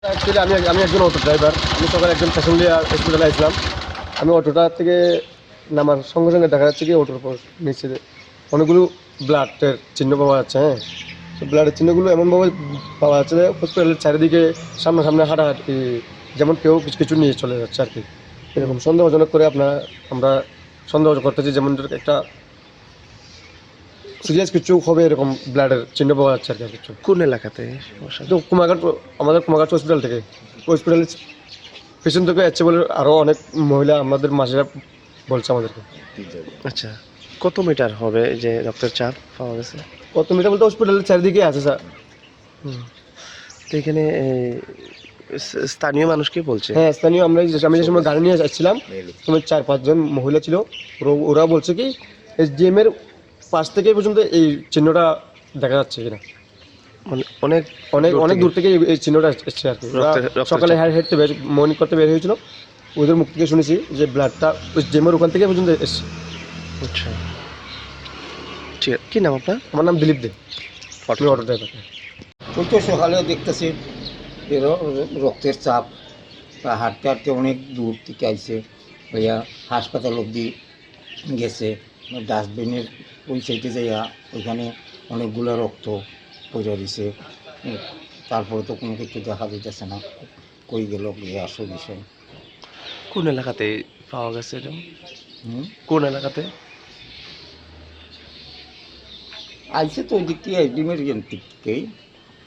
Actually আমি আমি একজন অটো ড্রাইভার। আমি সকালে একজন প্যাসেঞ্জার হসপিটালে আসলাম। আমি অটোটা থেকে নামার সঙ্গে সঙ্গে দেখা যাচ্ছে কি অটোর পর নিচে অনেকগুলো ব্লাডের চিহ্ন পাওয়া যাচ্ছে। হ্যাঁ, তো ব্লাডের চিহ্নগুলো এমনভাবে পাওয়া যাচ্ছে যে হসপিটালের চারিদিকে সামনে হাঁটাহাঁটি যেমন কেউ কিছু কিছু নিয়ে চলে যাচ্ছে আর কি। এরকম সন্দেহজনক করে আমরা সন্দেহ করতেছি যেমন একটা সিরিয়াস কিছু হবে এরকম ব্লাডের চিহ্ন পাওয়া যাচ্ছে আর কি কিছু। কোন এলাকাতে সমস্যা? তো আমাদের কুমারঘাট হসপিটাল থেকে হসপিটালের পেছন থেকে যাচ্ছে বলে আরও অনেক মহিলা আমাদের মাসিরা বলছে আমাদেরকে। আচ্ছা, কত মিটার হবে যে রক্তের চাপ পাওয়া গেছে? কত মিটার বলতে হসপিটালের চারিদিকে আছে স্যার। হুম। তো এখানে স্থানীয় মানুষ কি বলছে? হ্যাঁ, স্থানীয় আমি যে সময় গাড়ি নিয়ে যাচ্ছিলাম সময় 4-5 জন মহিলা ছিল। ওরা বলছে কি এসডিএম এর পাশ থেকে পর্যন্ত এই চিহ্নটা দেখা যাচ্ছে কিনা। মানে অনেক অনেক দূর অনেক থেকে দূর থেকে এই চিহ্নটা এসছে আর কি। ওরা রক্তের সকালে চাপ। হেঁটতে মর্নিং করতে বের হয়েছিল, ওদের মুখ থেকে শুনেছি যে ব্লাডটা এসডিএম এর ওখান থেকে পর্যন্ত এসছে। আচ্ছা, ঠিক আছে। কি নাম আপনার? আমার নাম দিলীপ দে, আমি অটো ড্রাইভার। ওই তো সকালে দেখতেছি রক্তের চাপ, তা হাঁটতে হাঁটতে অনেক দূর থেকে আইছে, ভাইয়া হাসপাতাল অবধি গেছে। ডাস্টবিনের ওই সাইডে যাইয়া ওইখানে অনেকগুলো রক্ত পড়ে দিছে। তারপরে তো কোনো কিছু দেখা যাইতেছে না, কই গেল গিয়ে আসল বিষয়। কোন এলাকাতে পাওয়া গেছে এটা? হুম, কোন এলাকাতে? আইছে তো ওই দিক থেকে ডিমের দিক থেকেই,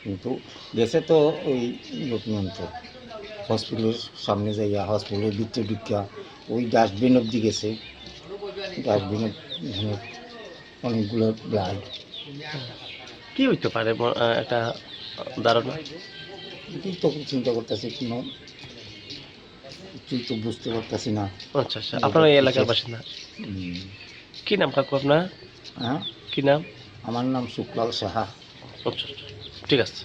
কিন্তু গেছে তো ওই পর্যন্ত হসপিটালের সামনে যাইয়া হসপিটালের ভিতরে ঢুকিয়া ওই ডাস্টবিন অবধি গেছে। ডাস্টবিনের অনেকগুলো ব্লাড। কি হইতে পারে একটা ধারণা? কি তো চিন্তা করতেছি, কোনো কিছুই তো বুঝতে পারতেছি না। আচ্ছা আচ্ছা, আপনার এই এলাকার বাসিন্দা? হুম, কি নাম কাকু আপনার? হ্যাঁ, কি নাম? আমার নাম শুক্লাল সাহা। আচ্ছা আচ্ছা, ঠিক আছে।